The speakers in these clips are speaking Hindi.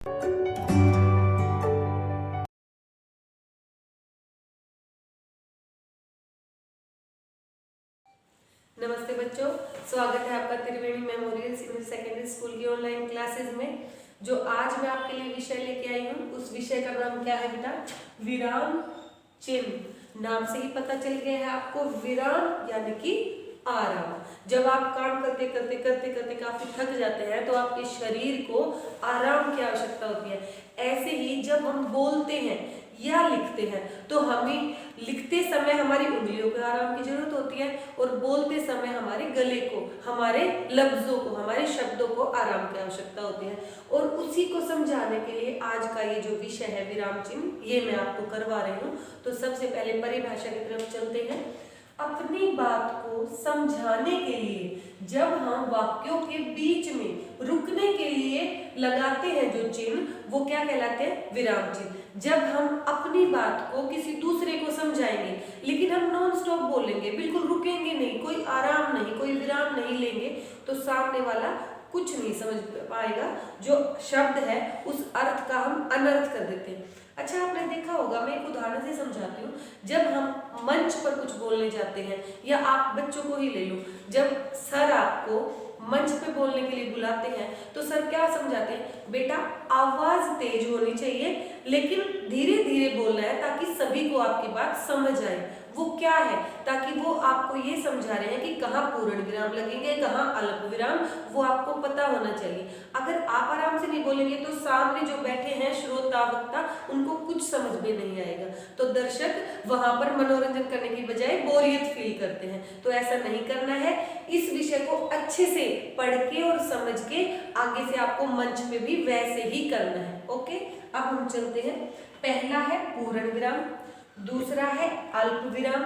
नमस्ते बच्चों, स्वागत है आपका त्रिवेणी मेमोरियल सीनियर सेकेंडरी स्कूल की ऑनलाइन क्लासेस में। जो आज मैं आपके लिए विषय लेके आई हूँ, उस विषय का नाम क्या है बेटा? विराम चिन्ह। नाम से ही पता चल गया है आपको, विराम यानी कि आराम। जब आप काम करते करते करते करते काफी थक जाते हैं तो आपके शरीर को आराम की आवश्यकता होती है। ऐसे ही जब हम बोलते हैं या लिखते हैं तो हमें लिखते समय हमारी उंगलियों को आराम की जरूरत होती है और बोलते समय हमारे गले को, हमारे लफ्जों को, हमारे शब्दों को आराम की आवश्यकता होती है। और उसी को समझाने के लिए आज का ये जो विषय है विराम चिन्ह, ये मैं आपको करवा रही हूँ। तो सबसे पहले परिभाषा की तरफ चलते हैं। अपनी बात को समझाने के लिए जब हम वाक्यों के बीच में रुकने के लिए लगाते हैं जो चिन्ह, वो क्या कहलाते हैं? विराम चिन्ह। जब हम अपनी बात को किसी दूसरे को समझाएंगे लेकिन हम नॉन स्टॉप बोलेंगे, बिल्कुल रुकेंगे नहीं, कोई आराम नहीं, कोई विराम नहीं लेंगे, तो सामने वाला कुछ नहीं समझ पाएगा। जो शब्द है उस अर्थ का हम अनर्थ कर देते हैं। अच्छा, आपने देखा होगा, मैं एक उदाहरण से समझाती हूँ। जब हम मंच पर कुछ बोलने जाते हैं, या आप बच्चों को ही ले लो, जब सर आपको मंच पे बोलने के लिए बुलाते हैं तो सर क्या समझाते हैं? बेटा आवाज तेज होनी चाहिए लेकिन धीरे धीरे बोलना है ताकि सभी को आपकी बात समझ आए। वो क्या है? ताकि वो आपको ये समझा रहे हैं कि कहाँ पूर्ण विराम लगेंगे, कहाँ अल्प विराम, वो आपको पता होना चाहिए। अगर आप आराम से नहीं बोलेंगे तो सामने जो बैठे हैं श्रोता वक्ता, उनको कुछ समझ में नहीं आएगा। तो दर्शक वहां पर मनोरंजन करने की बजाय बोरियत फील करते हैं। तो ऐसा नहीं करना है। इस विषय को अच्छे से पढ़ के और समझ के आगे से आपको मंच पे भी वैसे ही करना है। ओके, अब हम चलते हैं। पहला है पूर्ण विराम, दूसरा है अल्प विराम,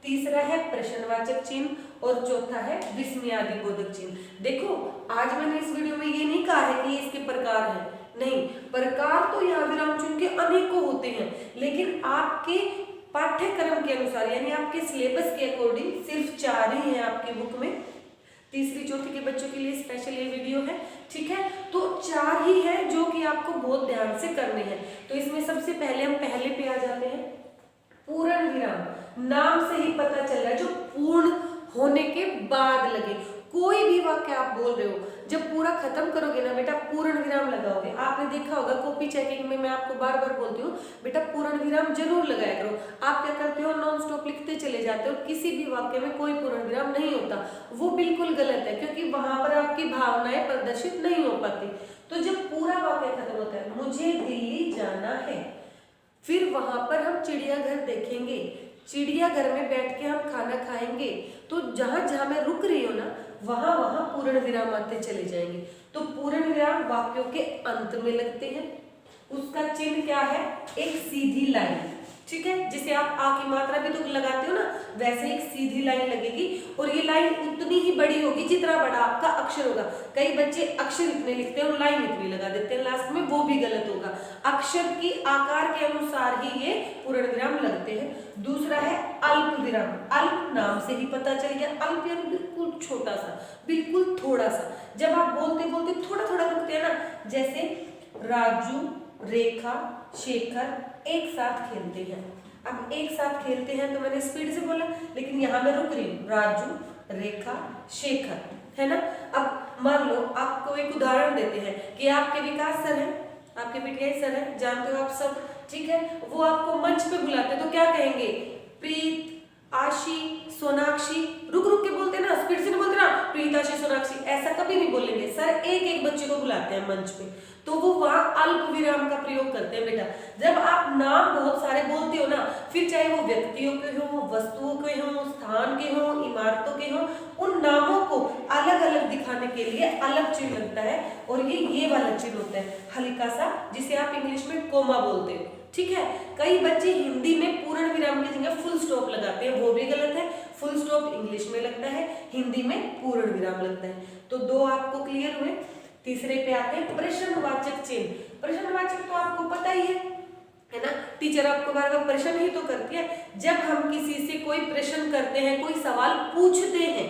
तीसरा है प्रश्नवाचक चिन्ह और चौथा है विस्मयादि बोधक चिन्ह। देखो, आज मैंने इस वीडियो में ये नहीं कहा है कि इसके प्रकार हैं, नहीं, प्रकार तो यहाँ विराम चिन्ह के अनेकों होते हैं, लेकिन आपके पाठ्यक्रम के अनुसार यानी आपके सिलेबस के अकॉर्डिंग सिर्फ 4 ही हैं आपकी बुक में। तीसरी चौथी के बच्चों के लिए स्पेशल ये वीडियो है, ठीक है? तो 4 ही है जो कि आपको बहुत ध्यान से करने हैं। तो इसमें सबसे पहले हम पहले पे आ जाते हैं, पूर्ण विराम। नाम से ही पता चल रहा है, जो पूर्ण होने के बाद लगे। कोई भी वाक्य आप बोल रहे हो, जब पूरा खत्म करोगे ना बेटा, पूर्ण विराम लगाओगे। आपने देखा होगा कॉपी चेकिंग में मैं आपको बार बार बोलती हूँ, बेटा पूर्ण विराम जरूर लगाया करो। आप क्या करते हो? नॉन स्टॉप लिखते चले जाते हो, किसी भी वाक्य में कोई पूर्ण विराम नहीं होता। वो बिल्कुल गलत है, क्योंकि वहां पर आपकी भावनाएं प्रदर्शित नहीं हो पाती। तो जब पूरा वाक्य खत्म होता है, मुझे दिल्ली जाना है, फिर वहां पर हम चिड़ियाघर देखेंगे, चिड़ियाघर में बैठ के हम खाना खाएंगे, तो जहां जहां मैं रुक रही हूँ ना, वहां वहां पूर्ण विराम आते चले जाएंगे। तो पूर्ण विराम वाक्यों के अंत में लगते हैं। उसका चिन्ह क्या है? एक सीधी लाइन, ठीक है? जिसे आप आ की मात्रा भी तो लगाते हो ना, वैसे एक सीधी लाइन लगेगी और ये लाइन उतनी ही बड़ी होगी जितना बड़ा आपका अक्षर होगा। कई बच्चे अक्षर इतने लिखते हैं और लाइन इतनी लगा देते हैं लास्ट में, वो भी गलत होगा। अक्षर की आकार के अनुसार ही ये पूर्ण विराम लगते हैं। दूसरा है अल्प विराम। अल्प नाम से ही पता चल गया, अल्प यानी बिल्कुल छोटा सा, बिल्कुल थोड़ा सा। जब आप बोलते बोलते थोड़ा थोड़ा रुकते हैं ना, जैसे राजू, रेखा, शेखर एक साथ खेलते हैं। अब एक साथ खेलते हैं तो मैंने स्पीड से बोला, लेकिन यहाँ मैं रुक रही हूँ, राजू, रेखा, शेखर, है ना? अब मान लो आपको एक उदाहरण देते हैं कि आपके विकास सर हैं, आपके पीटीआई सर हैं, जानते हो आप सब, ठीक है? वो आपको मंच पे बुलाते हैं तो क्या कहेंगे? प्रीत, आशी, सोनाक्षी, रुक रुक के बोलते ना, स्पीड से नहीं बोलते ना, प्रीत, आशी, सोनाक्षी, ऐसा कभी नहीं बोलेंगे। सर एक एक बच्चे को बुलाते हैं मंच पे, तो वो वहां अल्प विराम का प्रयोग करते हैं बेटा। जब आप नाम बहुत सारे बोलते हो ना, फिर चाहे वो व्यक्तियों के हो, वस्तुओं के हो, स्थान के हो, इमारतों के हो, उन नामों को अलग अलग दिखाने के लिए अलग चिन्ह लगता है, और ये वाला चिन्ह होता है हल्का सा, जिसे आप इंग्लिश में कोमा बोलते हो, ठीक है? कई बच्चे हिंदी में पूर्ण विराम की जगह फुल स्टॉप लगाते हैं, वो भी गलत है। फुल स्टॉप इंग्लिश में लगता है, हिंदी में पूर्ण विराम लगता है। तो 2 आपको क्लियर हुए। तीसरे पे आते हैं प्रश्नवाचक चिन्ह। प्रश्नवाचक तो आपको पता ही है ना? टीचर आपको बार बार प्रश्न ही तो करती है। जब हम किसी से कोई प्रश्न करते हैं, कोई सवाल पूछते हैं,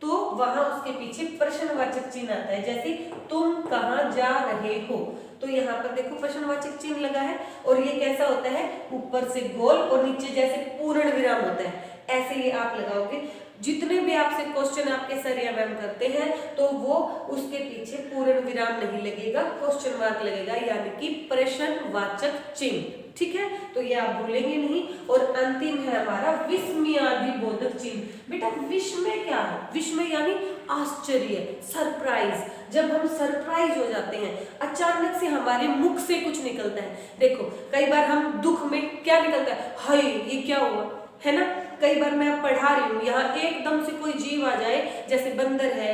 तो वहां उसके पीछे प्रश्नवाचक चिन्ह आता है। जैसे तुम कहाँ जा रहे हो, तो यहाँ पर देखो प्रश्नवाचक चिन्ह लगा है और ये कैसा होता है, ऊपर से गोल और नीचे जैसे पूर्ण विराम होता है, ऐसे ही आप लगाओगे। जितने भी आपसे क्वेश्चन आपके सर या मैम करते हैं तो वो उसके पीछे पूर्ण विराम नहीं लगेगा, क्वेश्चन मार्क लगेगा, यानी कि प्रश्नवाचक चिन्ह। ठीक है, तो ये आप भूलेंगे नहीं। और अंतिम है हमारा विस्मयादिबोधक चिन्ह। बेटा विस्मय क्या है, विस्मय यानी आश्चर्य, सरप्राइज। जब हम सरप्राइज हो जाते हैं, अचानक से हमारे मुख से कुछ निकलता है। देखो कई बार हम दुख में क्या निकलता है, हाय ये क्या हुआ, है ना। कई बार मैं पढ़ा रही हूँ, यहाँ एकदम से कोई जीव आ जाए, जैसे बंदर है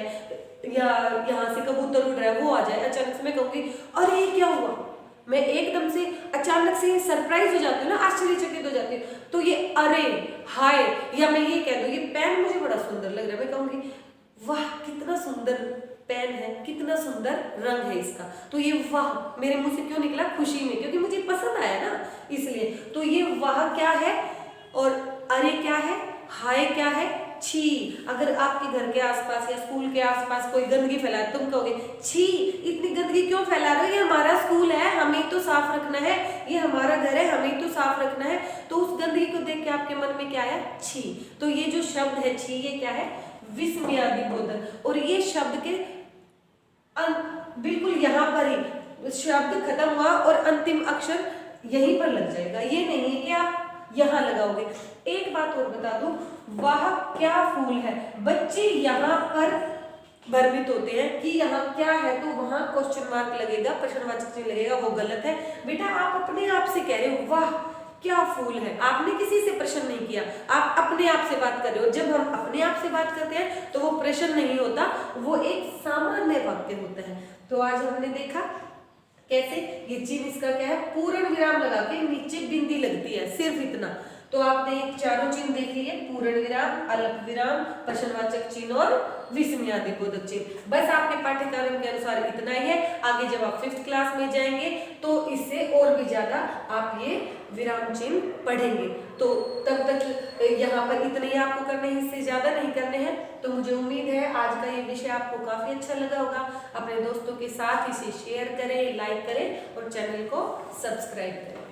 या यहाँ से कबूतर उड़ रहा है, वो आ जाए अचानक से, मैं कहूँगी अरे ये क्या हुआ। मैं एकदम से अचानक से सरप्राइज हो जाती हूँ ना, आश्चर्यचकित हो जाती हूँ, तो ये अरे हाय, या मैं ये कह दूँ ये पेन मुझे बड़ा सुंदर लग रहा है, मैं कहूँगी वाह कितना सुंदर पेन है, कितना सुंदर रंग है इसका। तो ये वाह मेरे मुंह से क्यों निकला, खुशी में, क्योंकि मुझे पसंद आया ना, इसलिए। तो ये वाह क्या है और अरे क्या है, हाय क्या है, छी। अगर आपके घर के आसपास या स्कूल के आसपास कोई गंदगी फैला तुम कहोगे छी इतनी गंदगी क्यों फैला रहे हो, ये हमारा स्कूल है, हमें तो साफ रखना है, ये हमारा घर है, हमें तो साफ रखना है। तो उस गंदगी को देख के आपके मन में क्या आया, छी। तो ये जो शब्द है छी, ये क्या है, विस्मयादिबोधक। और ये शब्द के बिल्कुल यहाँ पर ही शब्द खत्म हुआ और अंतिम अक्षर यहीं पर लग जाएगा, ये नहीं है कि आप यहाँ लगाओगे। एक बात और बता दूं, वह क्या फूल है, बच्चे यहाँ पर भ्रमित होते हैं कि यहाँ क्या है, तो वहां क्वेश्चन मार्क लगेगा, प्रश्नवाचक चिन्ह लगेगा, वो गलत है। बेटा आप अपने आप से कह रहे हो वाह क्या फूल है, आपने किसी से प्रश्न नहीं किया, आप अपने आप से बात कर रहे हो। जब हम अपने आप से बात करते हैं तो वो प्रश्न नहीं होता, वो एक सामान्य वाक्य होता है। तो आज हमने देखा कैसे ये चिन्ह, इसका क्या है, पूर्ण विराम लगा के नीचे बिंदी लगती है, सिर्फ इतना। तो आपने चारों चिन्ह देख लिए, पूर्ण विराम, अल्प विराम, प्रश्नवाचक चिन्ह और विस्मयादिबोधक चिन्ह। बस आपके पाठ्यक्रम के अनुसार इतना ही है। आगे जब आप 5th क्लास में जाएंगे तो इससे और भी ज्यादा आप ये विराम चिन्ह पढ़ेंगे। तो तब तक यहाँ पर इतने ही आपको करने हैं, इससे ज्यादा नहीं करने हैं। तो मुझे उम्मीद है आज का ये विषय आपको काफी अच्छा लगा होगा। अपने दोस्तों के साथ इसे शेयर करें, लाइक करें और चैनल को सब्सक्राइब करें।